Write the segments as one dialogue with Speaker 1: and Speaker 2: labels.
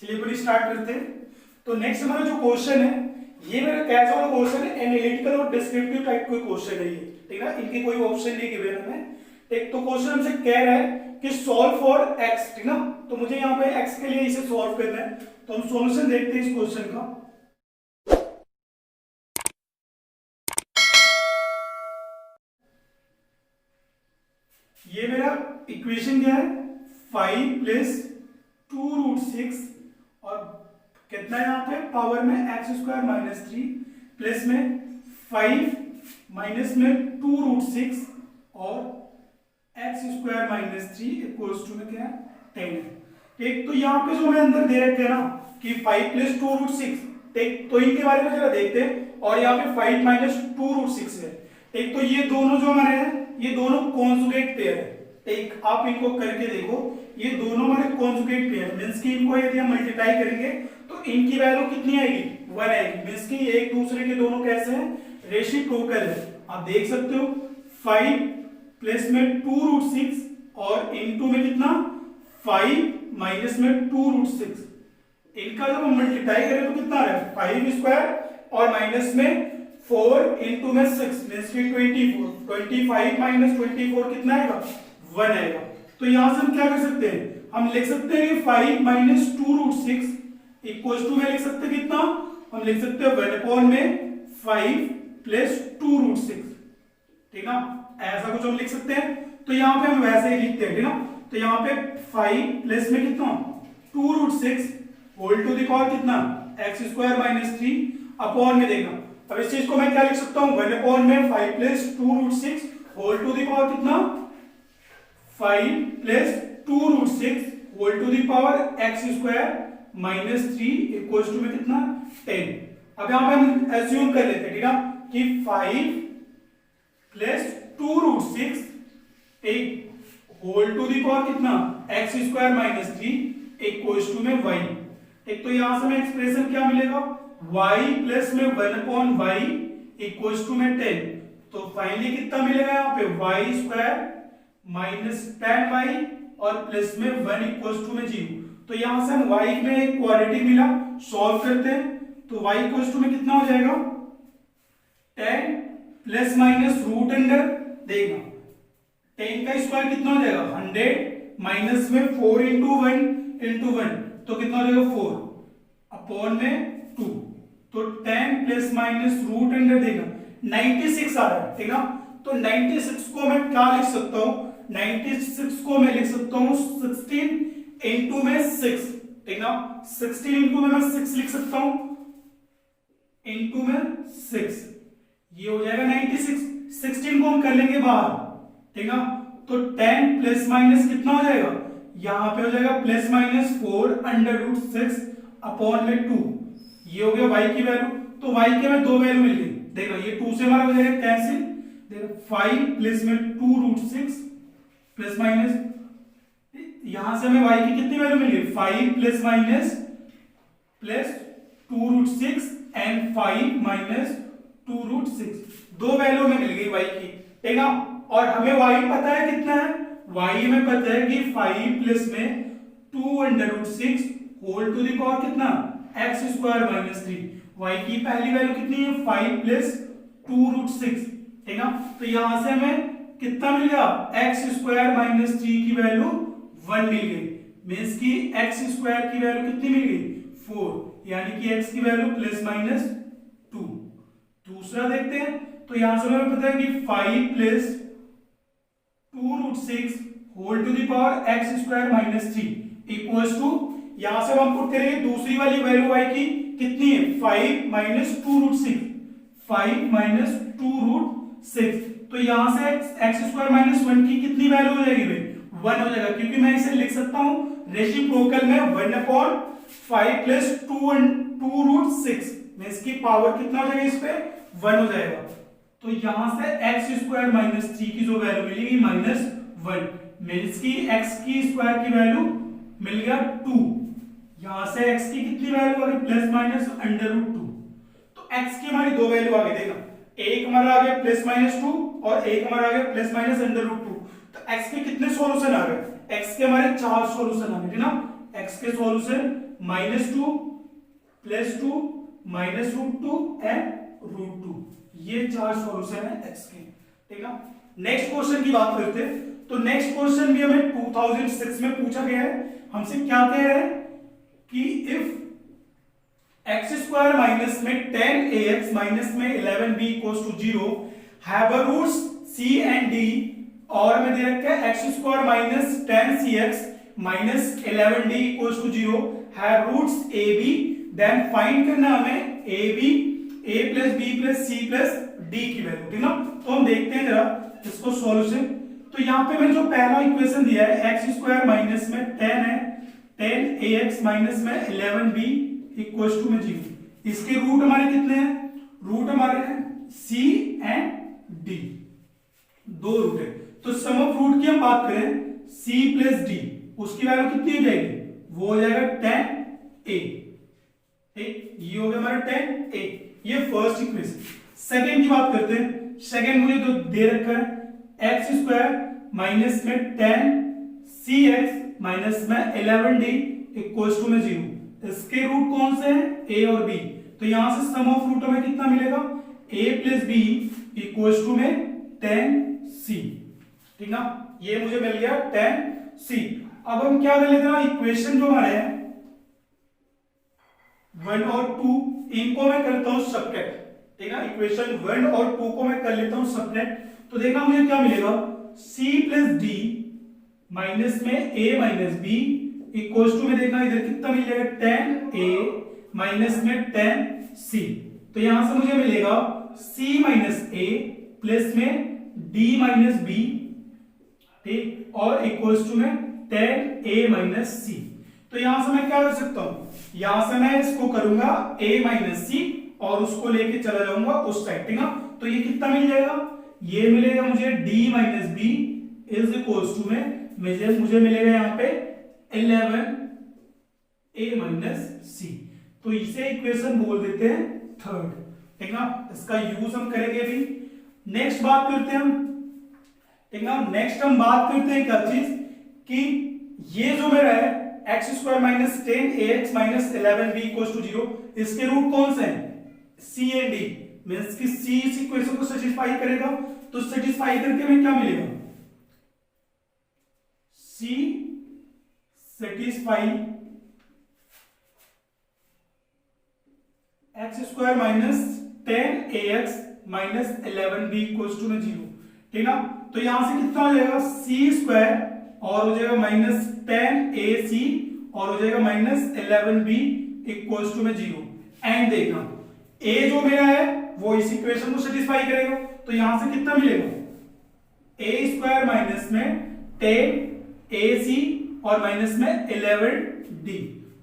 Speaker 1: चलिए पूरी स्टार्ट करते हैं। तो नेक्स्ट हमारा जो क्वेश्चन है ये मेरा कैसा वाला क्वेश्चन है, एनालिटिकल और डिस्क्रिप्टिव टाइप कोई क्वेश्चन है ये, ठीक है ना। इनके कोई ऑप्शन नहीं गिवन हमें। एक तो क्वेश्चन हमसे कह रहा है कि सॉल्व फॉर एक्स, ठीक ना। तो मुझे यहाँ पे एक्स के लिए इसे सॉल्व करना है, तो हम सॉल्यूशन देखते हैं इस क्वेश्चन का। ये मेरा इक्वेशन क्या है, 5 प्लस 2√6 और कितना है यहाँ पे पावर में एक्स स्क्वायर माइनस 3 प्लस में 5 माइनस में 2√6 और x square minus 3 equals to में क्या है 10 है। एक तो यहाँ पे जो हमें अंदर दे रखे हैं ना कि 5 प्लस 2√6, एक तो इनके बारे में जरा देखते हैं। और यहाँ पे 5 माइनस 2√6 है। एक तो ये दोनों जो हमारे हैं ये दोनों कॉन्जुगेट पेयर है। एक आप इनको करके देखो, ये दोनों हमारे कॉन्जुगेट पेयर मींस कि इनको यदि हम मल्टीप्लाई करेंगे तो इनकी वैल्यू कितनी आएगी 1 आएगी। मींस कि एक दूसरे के दोनों कैसे हैं, रेसिप्रोकल है। आप देख सकते हो 5 प्लस में 2√6 और इनटू में कितना 5 माइनस में 2√6, इनका जब हम मल्टीप्लाई करें तो कितना आ रहा है 5 स्क्वायर और माइनस में 4 इंटू में 6 मींस की 24, 25 माइनस 24 कितना आएगा 1 आएगा। तो यहां से हम क्या कर सकते हैं, हम लिख सकते हैं कि 5 माइनस 2√6 इक्वल टू में लिख सकते हैं कितना, हम लिख सकते हैं 1 में 5 प्लस 2√6, ठीक ना। ऐसा कुछ हम लिख सकते हैं। तो यहां पे हम वैसे ही लिखते हैं, ठीक ना। तो यहां पे 5 प्लस में कितना 2√6 होल टू द पावर कितना एक्स स्क्वायर माइनस 3 अपॉन में देखना। अब इस चीज को मैं क्या लिख सकता हूं 1 में 5 plus 2√6 whole to the power कितना 5 plus 2√6 whole to the power x square minus 3 equals to में कितना 10। अब यहां पे हम एज्यूम कर लेते हैं, ठीक है, कि 5 प्लस 2√6 एक होल टू द पावर कितना x square minus 3 equals to में y। एक तो यहां से हमें एक्सप्रेशन क्या मिलेगा y प्लस में 1/y इक्वल्स टू में 10। तो फाइनली कितना मिलेगा यहाँ पे y स्क्वायर माइनस 10y और प्लस में 1 इक्वल्स टू में 0। तो यहां से हम y में एक क्वाड्रेटिक मिला, सॉल्व करते हैं तो y इक्वल्स टू में कितना हो जाएगा 10 प्लस माइनस रूट अंडर देखना 10 का स्क्वायर कितना हो जाएगा 100 माइनस में 4 इंटू 1 तो कितना हो जाएगा 4 अपॉन में 2। तो 10 प्लस माइनस रूट अंडर देगा 96 आ रहा है, ठीक ना। तो 96 को मैं क्या लिख सकता हूं, 96 को मैं लिख सकता हूं 16 इंटू में 6, ठीक ना। 16 इंटू में मैं 6 लिख सकता हूं इंटू में 6, ये हो जाएगा 96। 16 को हम कर लेंगे बाहर, ठीक ना। तो 10 प्लस माइनस कितना हो जाएगा, यहां पे हो जाएगा plus minus 4 under root 6 upon में 2, ये हो गया y की वैल्यू। तो y के में दो वैल्यू मिल गई, देखो ये 2 से हमारा हो जाएगा कैंसिल, देखो 5 प्लस में 2√6 प्लस माइनस यहां से हमें y की कितनी वैल्यू मिल गई 5 plus minus plus 2√6 and 5 minus 2√6, दो वैल्यू में मिल गई y की, ठीक ना। और हमें y पता है कितना है, y में पता है कि 5 प्लस में 2√6 होल टू द पावर कितना एक्स स्क्वायर माइनस 3, y की पहली वैल्यू कितनी है 5 प्लस 2√6, ठीक ना। तो यहां से हमें कितना मिल गया एक्स स्क्वायर माइनस 3 की वैल्यू 1 मिल गई, मींस की एक्स स्क्वायर की वैल्यू कितनी मिल गई 4, यानी कि x की वैल्यू प्लस माइनस 2। दूसरा देखते हैं, तो यहां से हमें पता है कि 5 plus 2√6 whole to the power x square minus 3 equals to, यहां से हम पुट करेंगे दूसरी वाली वैल्यू y की कितनी है 5 माइनस 2√6, 5 माइनस 2√6। तो यहां से एक्स स्क्वायर माइनस 1 की कितनी वैल्यू हो जाएगी भाई 1 हो जाएगा, क्योंकि मैं इसे लिख सकता हूं रेसिप्रोकल में 1/5 प्लस 2√6 में इसकी पावर कितना हो जाएगा इस पे 1 हो जाएगा। तो यहां से एक्स स्क्वायर माइनस 3 की जो वैल्यू मिलेगी -1 मींस की एक्स की स्क्वायर की वैल्यू मिल गया 2, यहां से x की कितनी वैल्यू आ गई प्लस माइनस √2। तो x की हमारी दो वैल्यू आ गई, देखना एक हमारा आ गया प्लस माइनस 2 और एक हमारा आ गया प्लस माइनस √2। तो x के कितने सॉल्यूशन आ गए, x के हमारे 4 सॉल्यूशन आ गए, ठीक ना। x के सॉल्यूशन -2 +2 -√2 एंड √2। ये 4 सॉल्यूशन है x के, ठीक है। नेक्स्ट क्वेश्चन की बात करते हैं। तो नेक्स्ट क्वेश्चन भी हमें 2006 में पूछा गया है। हमसे क्या कह रहे हैं कि इफ x² माइनस में 10ax माइनस में 11b equals to 0 have a roots c and d, और हमें दे रखा है x² minus 10cx minus 11d equals to 0 have roots ab, then find करना हमें ab a plus b plus c plus d की value, ठीक ना। तो हम देखते हैं जरा इसको सॉल्यूशन। तो यहाँ पे मैंने जो पहला इक्वेशन दिया है x² माइनस में 10 है, 10ax माइनस में 11b इक्वल्स टू में 0। इसके रूट हमारे कितने हैं? रूट हमारे हैं c एंड d, 2 रूट है। तो सम ऑफ रूट की हम बात करें c प्लस d, उसकी वैल्यू कितनी हो जाएगी? वो हो जाएगा 10a, ठीक। ये हो गया हमारा 10a, ये फर्स्ट इक्वेशन। सेकंड की बात करते हैं। सेकंड मुझे तो दे रखा है x² माइनस में 10cx माइनस में 11d इक्वल्स टू में 0। इसके रूट कौन से हैं? a और b। तो यहां से सम ऑफ रूट हमें कितना मिलेगा? a plus b equals to में 10c, ठीक ना। ये मुझे मिल गया 10c। अब हम क्या कर लेते हैं, इक्वेशन जो हमारे हैं 1 और 2, इनको मैं करता हूं सब्ट्रैक्ट, ठीक है। इक्वेशन 1 और 2 को मैं कर लेता हूं सब्ट्रैक्ट। तो देखना मुझे क्या मिलेगा, c प्लस d माइनस में a minus b equals to में देखना इधर कितना मिल जाएगा 10a माइनस में 10c। तो यहां से मुझे मिलेगा c माइनस a प्लस में d माइनस b, ठीक, और इक्वल्स टू में 10a माइनस c। तो यहां से मैं क्या कर सकता हूं, यहां से मैं इसको करूंगा a माइनस c और उसको लेके चला जाऊंगा उस साइड, ठीक ना। तो ये कितना मिल जाएगा, ये मिलेगा मुझे d minus B is equals to में मुझे मिलेगा यहाँ पे 11a माइनस c। तो इसे इक्वेशन बोल देते हैं थर्ड, ठीक ना। इसका यूज हम करेंगे अभी। नेक्स्ट बात करते हैं हम, ठीक ना। नेक्स्ट हम बात करते हैं क्या चीज, कि ये जो मेरा है x² minus 10ax minus 11b equals to 0, इसके रूट कौन से हैं? c एंड d, मींस कि c इस इक्वेशन को सेटिस्फाई करेगा। तो सेटिस्फाई करके हमें क्या मिलेगा, c satisfy x² minus 10ax minus 11b equals to में 0, ठीक ना। तो यहां से कितना हो जाएगा, c² और हो जाएगा माइनस 10ac और हो जाएगा माइनस 11b इक्वल्स टू में 0। एंड देखना a जो मेरा है वो इस इक्वेशन को सेटिस्फाई करेगा। तो यहां से कितना मिलेगा, a² माइनस में 10ac और माइनस में 11d,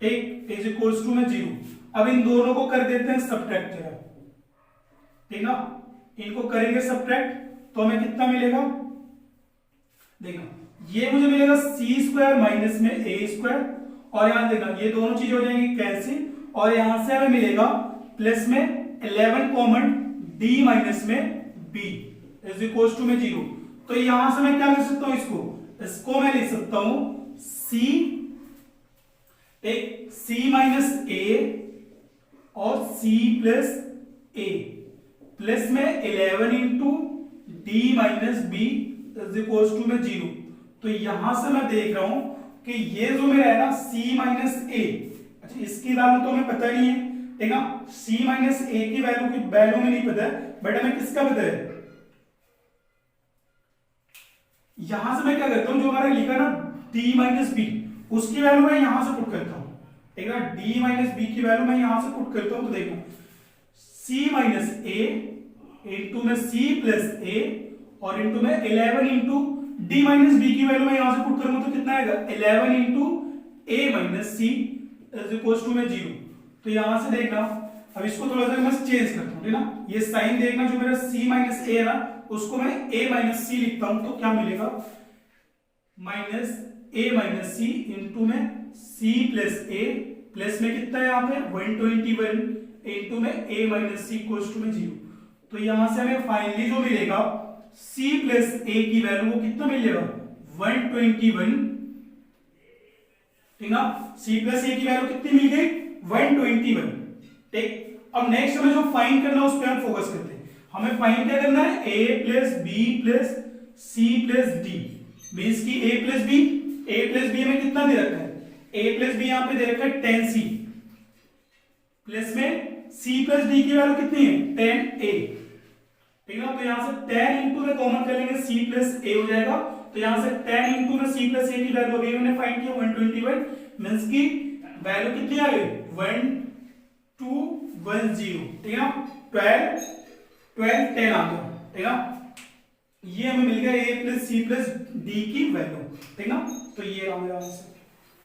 Speaker 1: ठीक, इज इक्वल्स टू में 0। अब इन दोनों को कर देते हैं सब्ट्रैक्ट जरा, ठीक ना। इनको करेंगे सब्ट्रैक्ट तो हमें कितना मिलेगा, देखना ये मुझे मिलेगा c² माइनस में a², और यहां देखना ये दोनों चीजें हो जाएंगी कैंसिल, और यहां से हमें मिलेगा प्लस में 11 कॉमन d माइनस में b इज इक्वल्स टू में 0। तो यहां से मैं क्या लिख सकता हूं, इसको मैं लिख सकता हूं c, एक c माइनस a और c प्लस a प्लस में 11 into d minus b is equals to में 0। तो यहां से मैं देख रहा हूं कि ये जो मेरा है ना c माइनस a, अच्छा इसकी वैल्यू तो हमें पता नहीं है, ठीक ना। c माइनस a की वैल्यू में नहीं पता है, बट हमें किसका पता है। यहां से मैं क्या करता हूं, जो हमारा लिखा ना d माइनस b, उसकी वैल्यू मैं यहां से पुट करता हूं, ठीक है। d माइनस b की वैल्यू मैं यहां से पुट करता हूं। तो देखो c माइनस a इंटू में c प्लस a और इंटू में 11 इंटू d माइनस b की वैल्यू मैं यहां से पुट करूंगा तो कितना आएगा 11 into a minus c is equals to में 0। तो यहां से देखना, अब इसको थोड़ा सा मैं चेंज करता हूं, ठीक ना। ये साइन देखना, जो मेरा c माइनस a है ना उसको मैं a माइनस c लिखता हूं, तो क्या मिलेगा minus a minus c into में c प्लस a प्लस में कितना है यहाँ पे 121 इंटू में a minus c equals to में 0। तो यहां से हमें फाइनली जो मिलेगा c प्लस a की वैल्यू वो कितना मिलेगा 121 ठीक ना। c प्लस ए की वैल्यू कितनी मिल गई 121। ठीक, अब नेक्स्ट हमें जो फाइंड करना है उस पर हम फोकस करते हैं। हमें फाइंड क्या करना है a plus B plus C plus D means की a प्लस बी हमें कितना दे रखा है a प्लस बी यहां पे दे रखा है 10c प्लस में c प्लस डी की वैल्यू कितनी है 10a। ठीक है, तो यहां से 10 इंटू में कॉमन कर लेंगे c प्लस a हो जाएगा। तो यहां से 10 इंटू में c प्लस a की वैल्यू अभी हमने फाइंड किया 121 मींस की वैल्यू कितनी आ गई 1210। ठीक है, 12 10 आ गया। ठीक है, ये हमें मिल गया a plus C plus D की वैल्यू। ठीक ना, तो ये रहा मेरा आंसर।